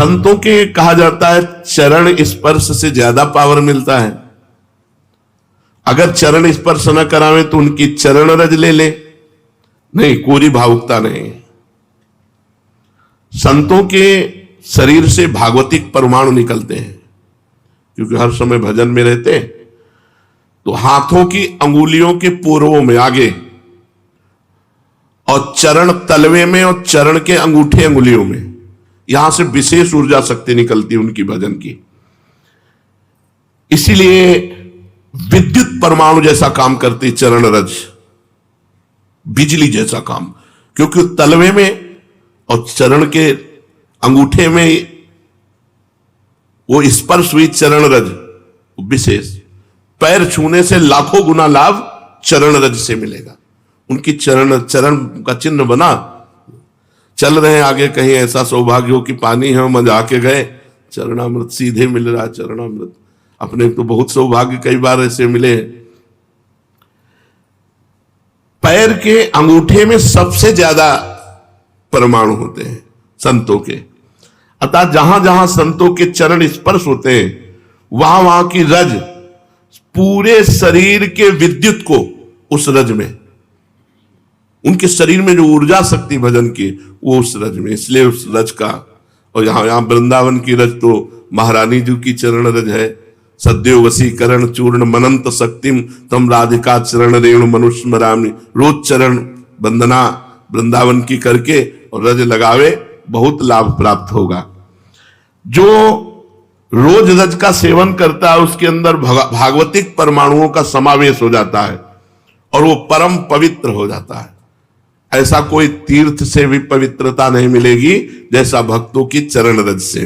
संतों के कहा जाता है चरण स्पर्श से ज्यादा पावर मिलता है। अगर चरण स्पर्श न करावे तो उनकी चरण रज ले ले, नहीं, कोरी भावुकता नहीं। संतों के शरीर से भागवतिक परमाणु निकलते हैं, क्योंकि हर समय भजन में रहते हैं। तो हाथों की अंगुलियों के पूर्वों में आगे, और चरण तलवे में, और चरण के अंगूठे अंगुलियों में, यहां से विशेष ऊर्जा शक्ति निकलती है उनकी भजन की। इसीलिए विद्युत परमाणु जैसा काम करती चरण रज, बिजली जैसा काम, क्योंकि तलवे में और चरण के अंगूठे में वो स्पर्श हुई चरण रज विशेष। पैर छूने से लाखों गुना लाभ चरण रज से मिलेगा। उनकी चरण का चिन्ह बना, चल रहे हैं आगे, कहीं ऐसा सौभाग्य हो कि पानी है मजा के गए, चरणामृत सीधे मिल रहा है। चरणामृत अपने तो बहुत सौभाग्य कई बार ऐसे मिले हैं। पैर के अंगूठे में सबसे ज्यादा परमाणु होते हैं संतों के। अतः जहां जहां संतों के चरण स्पर्श होते हैं, वहां वहां की रज पूरे शरीर के विद्युत को उस रज में, उनके शरीर में जो ऊर्जा शक्ति भजन की, वो उस रज में, इसलिए उस रज का। और यहां वृंदावन की रज तो महारानी जी की चरण रज है। सद्यो वसीकरण चूर्ण मनंत शक्तिम तम राधिका चरण रेणु मनुस्मरामि। रोज चरण वंदना वृंदावन की करके और रज लगावे, बहुत लाभ प्राप्त होगा। जो रोज रज का सेवन करता है उसके अंदर भागवतिक परमाणुओं का समावेश हो जाता है और वो परम पवित्र हो जाता है। ऐसा कोई तीर्थ से भी पवित्रता नहीं मिलेगी जैसा भक्तों की चरण रज से।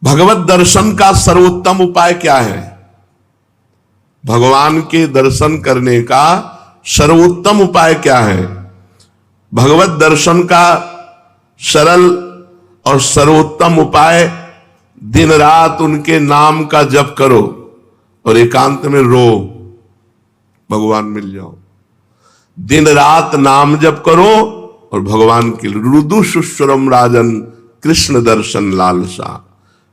भगवत दर्शन का सर्वोत्तम उपाय क्या है? भगवान के दर्शन करने का सर्वोत्तम उपाय क्या है? भगवत दर्शन का सरल और सर्वोत्तम उपाय, दिन रात उनके नाम का जप करो और एकांत में रो, भगवान मिल जाओ। दिन रात नाम जप करो और भगवान के रुदु सुश्रम राजन कृष्ण दर्शन लालसा।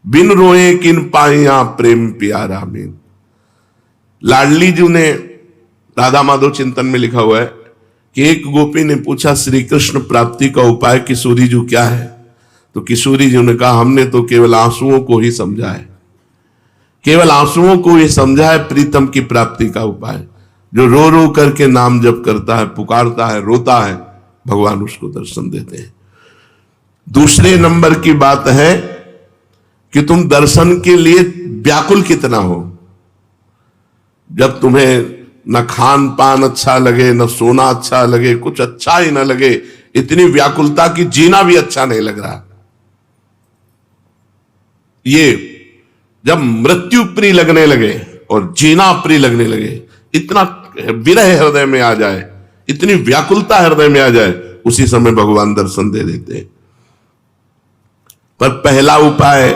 बिन रोए किन पाइया प्रेम प्यारा बिन। लाडली जी ने राधा माधव चिंतन में लिखा हुआ है कि एक गोपी ने पूछा श्री कृष्ण प्राप्ति का उपाय किशोरी जी क्या है? तो किशोरी जी ने कहा हमने तो केवल आंसुओं को ही समझा है, केवल आंसुओं को ही समझा है प्रीतम की प्राप्ति का उपाय। जो रो रो करके नाम जप करता है, पुकारता है, रोता है, भगवान उसको दर्शन देते हैं। दूसरे नंबर की बात है कि तुम दर्शन के लिए व्याकुल कितना हो। जब तुम्हें न खान पान अच्छा लगे, न सोना अच्छा लगे, कुछ अच्छा ही ना लगे, इतनी व्याकुलता कि जीना भी अच्छा नहीं लग रहा। ये जब मृत्यु प्रिय लगने लगे और जीना प्रिय लगने लगे, इतना विरह हृदय में आ जाए, इतनी व्याकुलता हृदय में आ जाए, उसी समय भगवान दर्शन दे देते हैं। पर पहला उपाय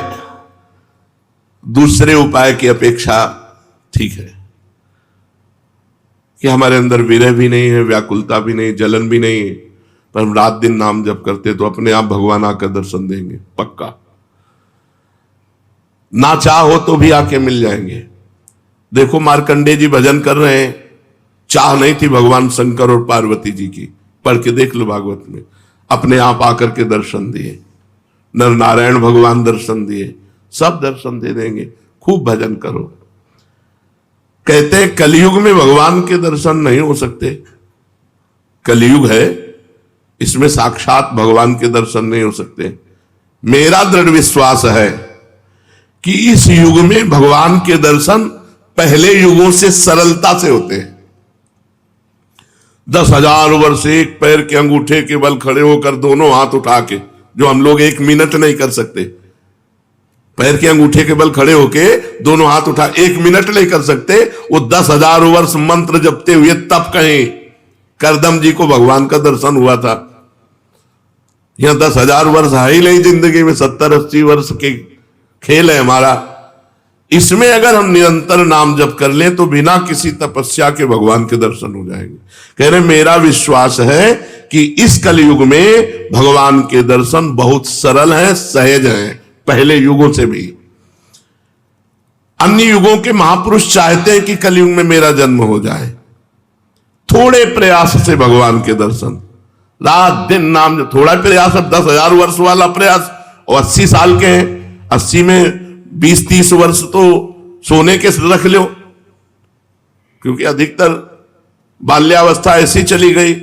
दूसरे उपाय की अपेक्षा ठीक है कि हमारे अंदर विरह भी नहीं है, व्याकुलता भी नहीं, जलन भी नहीं है, पर हम रात दिन नाम जप करते तो अपने आप भगवान आकर दर्शन देंगे, पक्का। ना चाहो तो भी आके मिल जाएंगे। देखो मार्कंडेय जी भजन कर रहे हैं, चाह नहीं थी भगवान शंकर और पार्वती जी की, पढ़ के देख लो भागवत में, अपने आप आकर के दर्शन दिए। नर नारायण भगवान दर्शन दिए, सब दर्शन दे देंगे। खूब भजन करो। कहते हैं कलयुग में भगवान के दर्शन नहीं हो सकते। कलयुग है, इसमें साक्षात भगवान के दर्शन नहीं हो सकते। मेरा दृढ़ विश्वास है कि इस युग में भगवान के दर्शन पहले युगों से सरलता से होते हैं। 10,000 वर्ष एक पैर के अंगूठे के बल खड़े होकर दोनों हाथ उठा के, जो हम लोग 1 मिनट नहीं कर सकते, पैर के अंगूठे के बल खड़े होके दोनों हाथ उठा 1 मिनट नहीं कर सकते, वो 10,000 वर्ष मंत्र जपते हुए तब कहीं करदम जी को भगवान का दर्शन हुआ था। यहां 10,000 वर्ष है ही नहीं जिंदगी में, 70-80 वर्ष के खेल है हमारा। इसमें अगर हम निरंतर नाम जप कर लें तो बिना किसी तपस्या के भगवान के दर्शन हो जाएंगे। कह रहे मेरा विश्वास है कि इस कलयुग में भगवान के दर्शन बहुत सरल हैं, सहज हैं, पहले युगों से भी। अन्य युगों के महापुरुष चाहते हैं कि कलयुग में मेरा जन्म हो जाए, थोड़े प्रयास से भगवान के दर्शन, रात दिन नाम, थोड़ा प्रयास, 10,000 वर्ष वाला प्रयास, और 80 साल के हैं, 80 में 20-30 वर्ष तो सोने के रख लो, क्योंकि अधिकतर बाल्यावस्था ऐसी चली गई।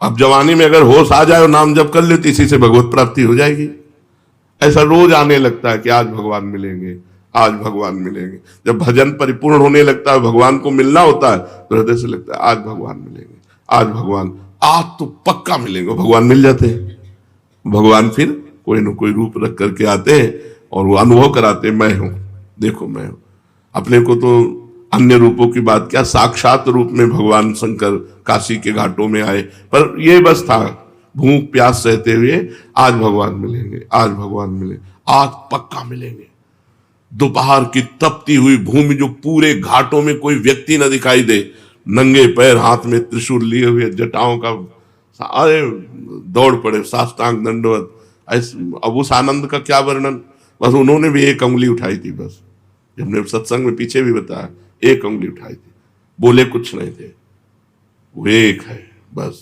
अब जवानी में अगर होश आ जाए और नाम जप कर ले तो इसी से भगवत प्राप्ति हो जाएगी। ऐसा रोज आने लगता है कि आज भगवान मिलेंगे, आज भगवान मिलेंगे। जब भजन परिपूर्ण होने लगता है, भगवान को मिलना होता है, तो हृदय से लगता है आज भगवान मिलेंगे, आज भगवान, आज तो पक्का मिलेंगे। भगवान मिल जाते हैं। भगवान फिर कोई न कोई रूप रख करके आते हैं और वो अनुभव कराते हैं, मैं हूं, देखो मैं हूं। अपने को तो अन्य रूपों की बात क्या, साक्षात रूप में भगवान शंकर काशी के घाटों में आए, पर ये बस था भूख प्यास सहते हुए, आज भगवान मिलेंगे, आज भगवान मिलेंगे, आज पक्का मिलेंगे। दोपहर की तपती हुई भूमि, जो पूरे घाटों में कोई व्यक्ति न दिखाई दे, नंगे पैर, हाथ में त्रिशूल लिए हुए, जटाओं का, अरे दौड़ पड़े, साष्टांग दंडवत। अब उस आनंद का क्या वर्णन, बस उन्होंने भी एक उंगली उठाई थी, बस हमने सत्संग में पीछे भी बताया, एक उंगली उठाई थी, बोले कुछ नहीं थे। वो एक है, बस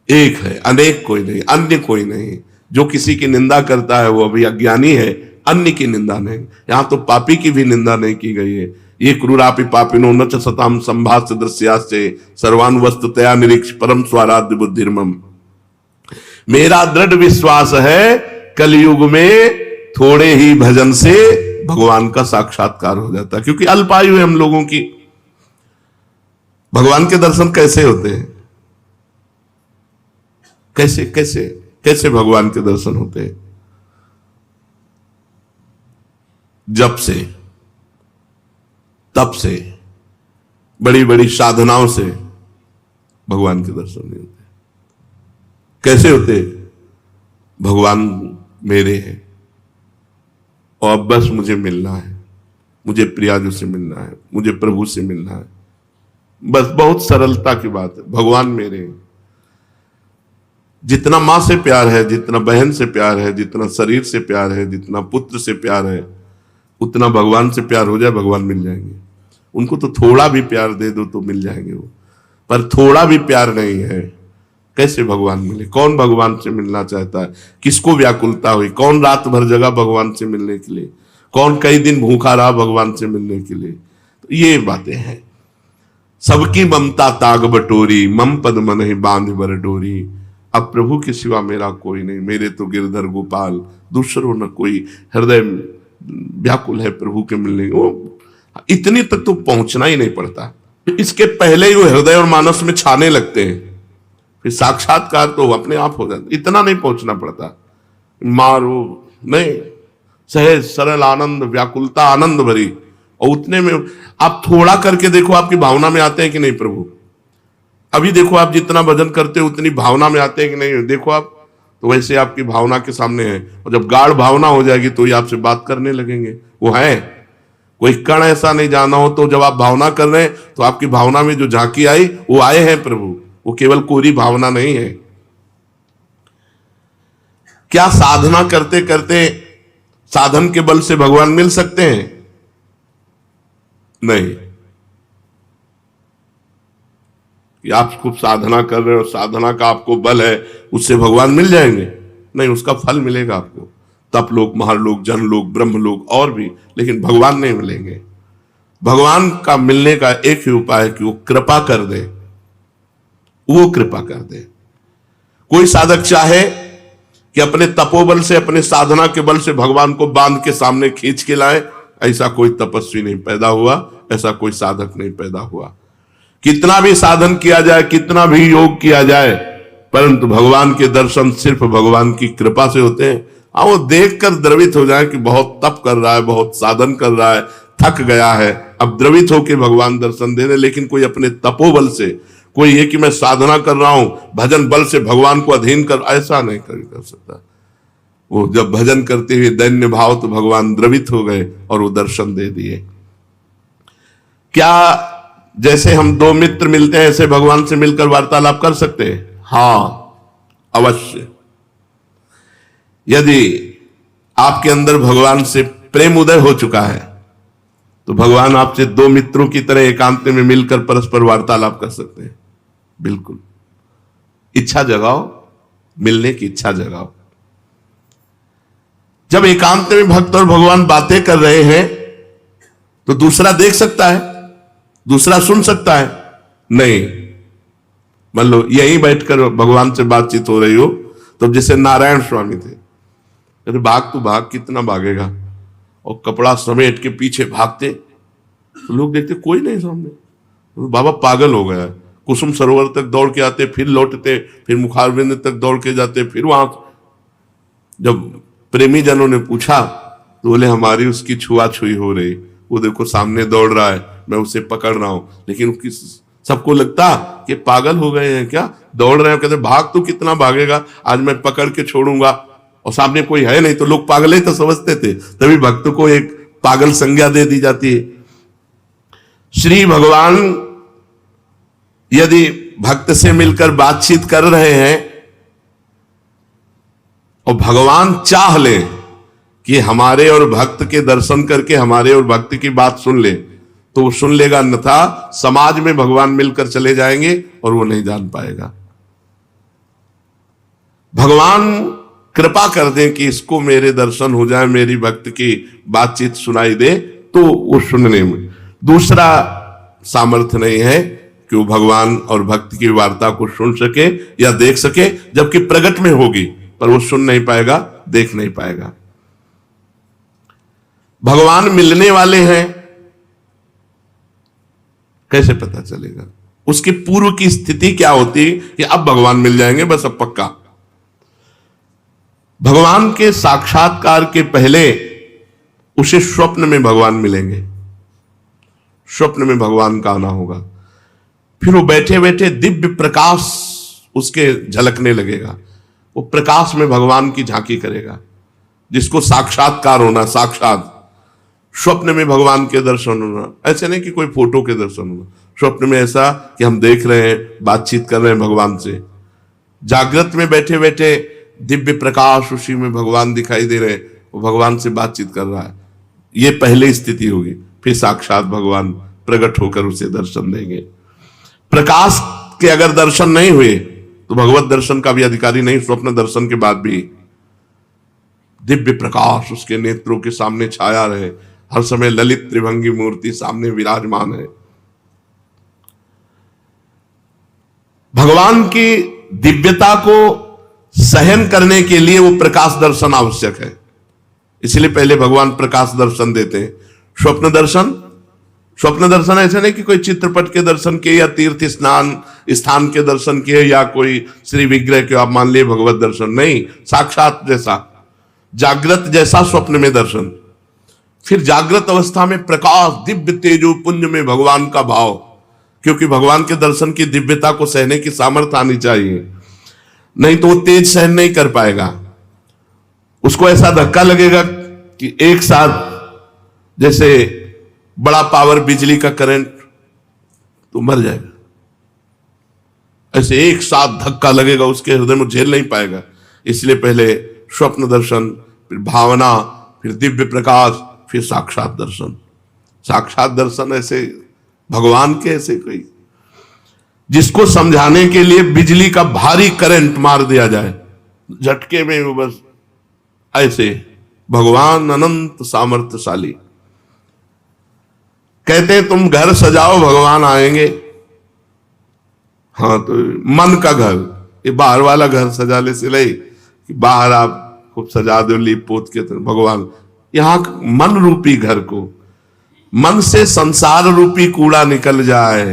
एक है, अनेक कोई नहीं, अन्य कोई नहीं। जो किसी की निंदा करता है वो अभी अज्ञानी है, अन्य की निंदा नहीं। यहां तो पापी की भी निंदा नहीं की गई है। ये क्रूरापि पापिनो न च सताम संभाष्य दृश्यास्य सर्वान वस्तुतया निरीक्ष परम स्वाराध्य बुद्धिर्मम। मेरा दृढ़ विश्वास है कलयुग में थोड़े ही भजन से भगवान का साक्षात्कार हो जाता है, क्योंकि अल्पायु है हम लोगों की। भगवान के दर्शन कैसे होते हैं, कैसे कैसे कैसे भगवान के दर्शन होते हैं? जप से, तप से, बड़ी बड़ी साधनाओं से भगवान के दर्शन नहीं होते। कैसे होते? भगवान मेरे हैं और बस मुझे मिलना है, मुझे प्रियाजू से मिलना है, मुझे प्रभु से मिलना है, बस बहुत सरलता की बात है। भगवान मेरे हैं। जितना मां से प्यार है, जितना बहन से प्यार है, जितना शरीर से प्यार है, जितना पुत्र से प्यार है, उतना भगवान से प्यार हो जाए, भगवान मिल जाएंगे। उनको तो थोड़ा भी प्यार दे दो तो मिल जाएंगे वो, पर थोड़ा भी प्यार नहीं है, कैसे भगवान मिले? कौन भगवान से मिलना चाहता है? किसको व्याकुलता हुई? कौन रात भर जगा भगवान से मिलने के लिए? कौन कई दिन भूखा रहा भगवान से मिलने के लिए? तो ये बातें हैं। सबकी ममता ताग बटोरी, मम पद मन ही बांध बर डोरी। अब प्रभु के सिवा मेरा कोई नहीं, मेरे तो गिरधर गोपाल, दूसरों न कोई। हृदय व्याकुल है प्रभु के मिलने, वो इतनी तक तो पहुंचना ही नहीं पड़ता। इसके पहले ही वो हृदय और मानस में छाने लगते हैं, फिर साक्षात्कार तो अपने आप हो जाता। इतना नहीं पहुंचना पड़ता, मारो नहीं, सहज सरल आनंद, व्याकुलता आनंद भरी। और उतने में आप थोड़ा करके देखो, आपकी भावना में आते हैं कि नहीं प्रभु? अभी देखो आप जितना भजन करते हो उतनी भावना में आते हैं कि नहीं? देखो आप तो वैसे आपकी भावना के सामने है, और जब गाढ़ भावना हो जाएगी तो ये आपसे बात करने लगेंगे। वो है, कोई कण ऐसा नहीं जाना हो तो जब आप भावना कर रहे हैं तो आपकी भावना में जो झांकी आई वो आए हैं प्रभु, वो केवल कोरी भावना नहीं है। क्या साधना करते करते साधन के बल से भगवान मिल सकते हैं? नहीं। कि आप खूब साधना कर रहे हो, साधना का आपको बल है, उससे भगवान मिल जाएंगे? नहीं, उसका फल मिलेगा आपको, तप लोग, महालोक, जन लोग, ब्रह्म लोग और भी, लेकिन भगवान नहीं मिलेंगे। भगवान का मिलने का एक ही उपाय है कि वो कृपा कर दे, वो कृपा कर दे। कोई साधक चाहे कि अपने तपोबल से, अपने साधना के बल से भगवान को बांध के सामने खींच के लाए, ऐसा कोई तपस्वी नहीं पैदा हुआ, ऐसा कोई साधक नहीं पैदा हुआ। कितना भी साधन किया जाए, कितना भी योग किया जाए, परंतु भगवान के दर्शन सिर्फ भगवान की कृपा से होते हैं। हाँ, वो देखकर द्रवित हो जाए कि बहुत तप कर रहा है, बहुत साधन कर रहा है, थक गया है, अब द्रवित होकर भगवान दर्शन दे दे। लेकिन कोई अपने तपोबल से, कोई ये कि मैं साधना कर रहा हूं, भजन बल से भगवान को अधीन कर, ऐसा नहीं कर सकता। वो जब भजन करते हुए दैन्य भाव, तो भगवान द्रवित हो गए और वो दर्शन दे दिए। क्या जैसे हम दो मित्र मिलते हैं ऐसे भगवान से मिलकर वार्तालाप कर सकते हैं? हां, अवश्य। यदि आपके अंदर भगवान से प्रेम उदय हो चुका है तो भगवान आपसे दो मित्रों की तरह एकांत में मिलकर परस्पर वार्तालाप कर सकते हैं। बिल्कुल, इच्छा जगाओ, मिलने की इच्छा जगाओ। जब एकांत में भक्त और भगवान बातें कर रहे हैं तो दूसरा देख सकता है, दूसरा सुन सकता है? नहीं। मान लो यहीं बैठकर भगवान से बातचीत हो रही हो, तो जैसे नारायण स्वामी थे, अरे भाग तू भाग, कितना भागेगा, और कपड़ा समेट के पीछे भागते, तो लोग देखते कोई नहीं सामने, तो बाबा पागल हो गया है। कुसुम सरोवर तक दौड़ के आते, फिर लौटते, फिर मुखारबिंद तक दौड़ के जाते, फिर वहां। जब प्रेमी जनों ने पूछा तो बोले हमारी उसकी छुआछुई हो रही, वो देखो सामने दौड़ रहा है, मैं उसे पकड़ रहा हूं, लेकिन उसकी सबको लगता कि पागल हो गए हैं क्या, दौड़ रहे हैं। कहते भाग तू कितना भागेगा, आज मैं पकड़ के छोड़ूंगा, और सामने कोई है नहीं। तो लोग पागल ही तो समझते थे, तभी भक्त को एक पागल संज्ञा दे दी जाती है। श्री भगवान यदि भक्त से मिलकर बातचीत कर रहे हैं और भगवान चाह ले कि हमारे और भक्त के दर्शन करके हमारे और भक्त की बात सुन ले, तो वो सुन लेगा, अन्यथा समाज में भगवान मिलकर चले जाएंगे और वो नहीं जान पाएगा। भगवान कृपा कर दें कि इसको मेरे दर्शन हो जाए, मेरी भक्त की बातचीत सुनाई दे, तो वो सुनने में। दूसरा सामर्थ्य नहीं है कि वो भगवान और भक्त की वार्ता को सुन सके या देख सके, जबकि प्रकट में होगी, पर वो सुन नहीं पाएगा, देख नहीं पाएगा। भगवान मिलने वाले हैं, कैसे पता चलेगा? उसके पूर्व की स्थिति क्या होती कि अब भगवान मिल जाएंगे, बस अब पक्का। भगवान के साक्षात्कार के पहले उसे स्वप्न में भगवान मिलेंगे, स्वप्न में भगवान का आना होगा। फिर वो बैठे बैठे दिव्य प्रकाश उसके झलकने लगेगा, वो प्रकाश में भगवान की झांकी करेगा, जिसको साक्षात्कार होना। साक्षात स्वप्न में भगवान के दर्शन होना, ऐसे नहीं कि कोई फोटो के दर्शन होना, स्वप्न में ऐसा कि हम देख रहे हैं, बातचीत कर रहे हैं भगवान से। जागृत में बैठे बैठे दिव्य प्रकाश, उसी में भगवान दिखाई दे रहे, वो भगवान से बातचीत कर रहा है, ये पहले स्थिति होगी। फिर साक्षात भगवान प्रकट होकर उसे दर्शन देंगे। प्रकाश के अगर दर्शन नहीं हुए तो भगवत दर्शन का भी अधिकारी नहीं। स्वप्न दर्शन के बाद भी दिव्य प्रकाश उसके नेत्रों के सामने छाया रहे, हर समय ललित त्रिभंगी मूर्ति सामने विराजमान है। भगवान की दिव्यता को सहन करने के लिए वो प्रकाश दर्शन आवश्यक है, इसलिए पहले भगवान प्रकाश दर्शन देते हैं। स्वप्न दर्शन, स्वप्न दर्शन ऐसे नहीं कि कोई चित्रपट के दर्शन के या तीर्थ स्थान के दर्शन के या कोई श्री विग्रह के आप मान लिए भगवत दर्शन, नहीं, साक्षात जैसा, जागृत जैसा स्वप्न में दर्शन। फिर जागृत अवस्था में प्रकाश, दिव्य तेजो पुंज में भगवान का भाव, क्योंकि भगवान के दर्शन की दिव्यता को सहने की सामर्थ्य आनी चाहिए, नहीं तो वो तेज सहन नहीं कर पाएगा। उसको ऐसा धक्का लगेगा कि एक साथ जैसे बड़ा पावर बिजली का करंट, तो मर जाएगा। ऐसे एक साथ धक्का लगेगा उसके हृदय में, झेल नहीं पाएगा। इसलिए पहले स्वप्न दर्शन, फिर भावना, फिर दिव्य प्रकाश, फिर साक्षात दर्शन। साक्षात दर्शन ऐसे भगवान के, ऐसे कोई जिसको समझाने के लिए बिजली का भारी करंट मार दिया जाए, झटके में वो बस ऐसे। भगवान अनंत सामर्थ्यशाली। कहते हैं तुम घर सजाओ भगवान आएंगे। हाँ, तो मन का घर, ये बाहर वाला घर सजा ले सिलाई कि बाहर आप खूब सजा दो लीप पोत के, तो भगवान यहां मन रूपी घर को, मन से संसार रूपी कूड़ा निकल जाए,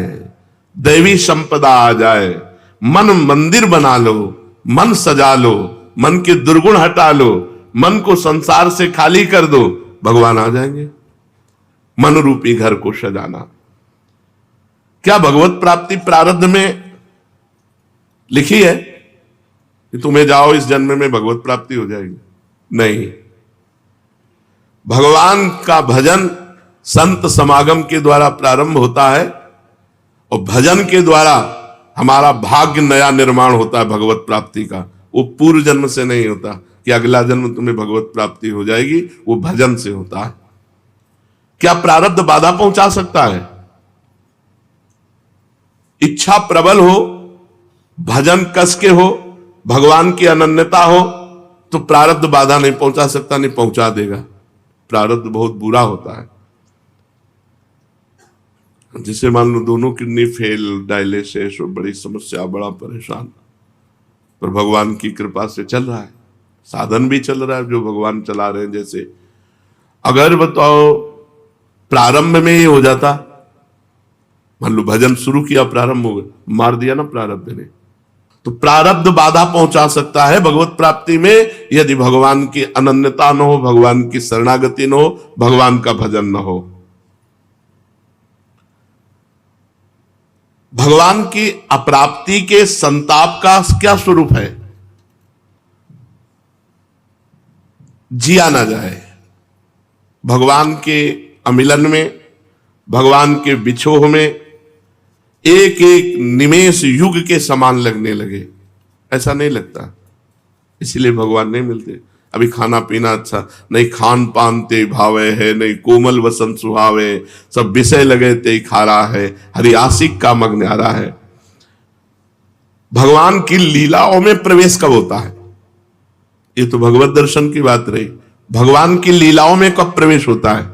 दैवी संपदा आ जाए, मन मंदिर बना लो, मन सजा लो, मन के दुर्गुण हटा लो, मन को संसार से खाली कर दो, भगवान आ जाएंगे। मन रूपी घर को सजाना। क्या भगवत प्राप्ति प्रारब्ध में लिखी है कि तुम्हें जाओ इस जन्म में भगवत प्राप्ति हो जाएगी? नहीं। भगवान का भजन संत समागम के द्वारा प्रारंभ होता है और भजन के द्वारा हमारा भाग्य नया निर्माण होता है भगवत प्राप्ति का, वो पूर्व जन्म से नहीं होता कि अगला जन्म तुम्हें भगवत प्राप्ति हो जाएगी, वो भजन से होता है। क्या प्रारब्ध बाधा पहुंचा सकता है? इच्छा प्रबल हो, भजन कस के हो, भगवान की अनन्यता हो, तो प्रारब्ध बाधा नहीं पहुंचा सकता, नहीं पहुंचा देगा। प्रारब्ध बहुत बुरा होता है। जिसे मान लो दोनों किडनी फेल, डायलिसिस, बड़ी समस्या, बड़ा परेशान, पर भगवान की कृपा से चल रहा है, साधन भी चल रहा है जो भगवान चला रहे हैं। जैसे अगर बताओ प्रारंभ में ही हो जाता, मान लो भजन शुरू किया, प्रारंभ हो गया, मार दिया ना प्रारब्ध ने, तो प्रारब्ध बाधा पहुंचा सकता है भगवत प्राप्ति में, यदि भगवान की अनन्यता न हो, भगवान की शरणागति न हो, भगवान का भजन न हो। भगवान की अप्राप्ति के संताप का क्या स्वरूप है? जिया ना जाए, भगवान के अमिलन में, भगवान के बिछोह में एक एक निमेष युग के समान लगने लगे, ऐसा नहीं लगता, इसलिए भगवान नहीं मिलते। अभी खाना पीना अच्छा नहीं, खान पान ते भावे है, नहीं कोमल वसन सुहावे, सब विषय लगे ते खारा है, हरि आशिक का मग न्यारा है। भगवान की लीलाओं में प्रवेश कब होता है? ये तो भगवत दर्शन की बात रही। भगवान की लीलाओं में कब प्रवेश होता है?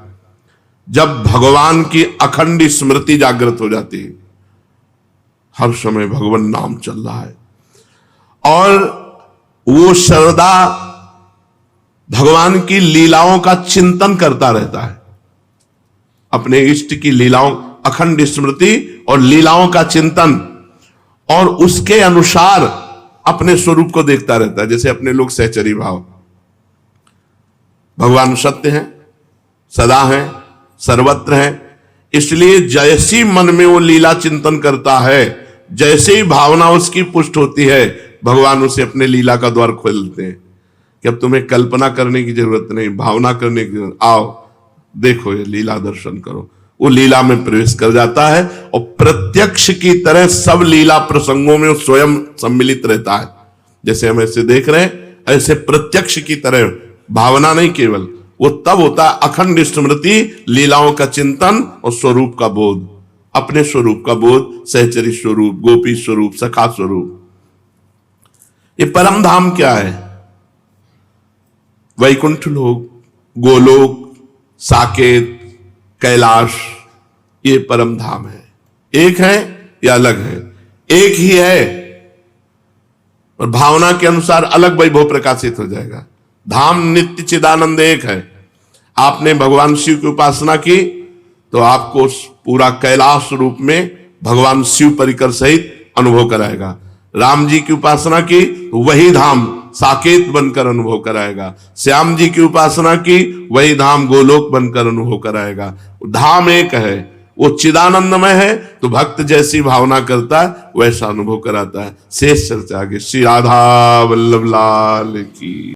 जब भगवान की अखंड स्मृति जागृत हो जाती है, हर समय भगवान नाम चल रहा है, और वो सर्वदा भगवान की लीलाओं का चिंतन करता रहता है, अपने इष्ट की लीलाओं, अखंड स्मृति और लीलाओं का चिंतन, और उसके अनुसार अपने स्वरूप को देखता रहता है। जैसे अपने लोग सहचरी भाव, भगवान सत्य हैं, सदा हैं, सर्वत्र हैं, इसलिए जैसी मन में वो लीला चिंतन करता है, जैसे ही भावना उसकी पुष्ट होती है, भगवान उसे अपने लीला का द्वार खोल देते हैं कि अब तुम्हें कल्पना करने की जरूरत नहीं, भावना करने की जरूरत, आओ देखो ये लीला दर्शन करो। वो लीला में प्रवेश कर जाता है और प्रत्यक्ष की तरह सब लीला प्रसंगों में वो स्वयं सम्मिलित रहता है। जैसे हम ऐसे देख रहे हैं, ऐसे प्रत्यक्ष की तरह, भावना नहीं केवल, वो तब होता है अखंड स्मृति, लीलाओं का चिंतन और स्वरूप का बोध, अपने स्वरूप का बोध, सहचरी स्वरूप, गोपी स्वरूप, सखा स्वरूप। ये परम धाम क्या है? वैकुंठ लोक, गोलोक, साकेत, कैलाश, ये परम धाम है। एक है या अलग है? एक ही है, और भावना के अनुसार अलग वैभव प्रकाशित हो जाएगा। धाम नित्य चिदानंद एक है। आपने भगवान शिव की उपासना की तो आपको पूरा कैलाश रूप में भगवान शिव परिकर सहित अनुभव कराएगा। राम जी की उपासना की तो वही धाम साकेत बनकर अनुभव कराएगा। श्याम जी की उपासना की, वही धाम गोलोक बनकर अनुभव कराएगा। धाम एक है, वो चिदानंदमय है, तो भक्त जैसी भावना करता है वैसा अनुभव कराता है। शेष चर्चा आगे। श्री राधा वल्लभ लाल की।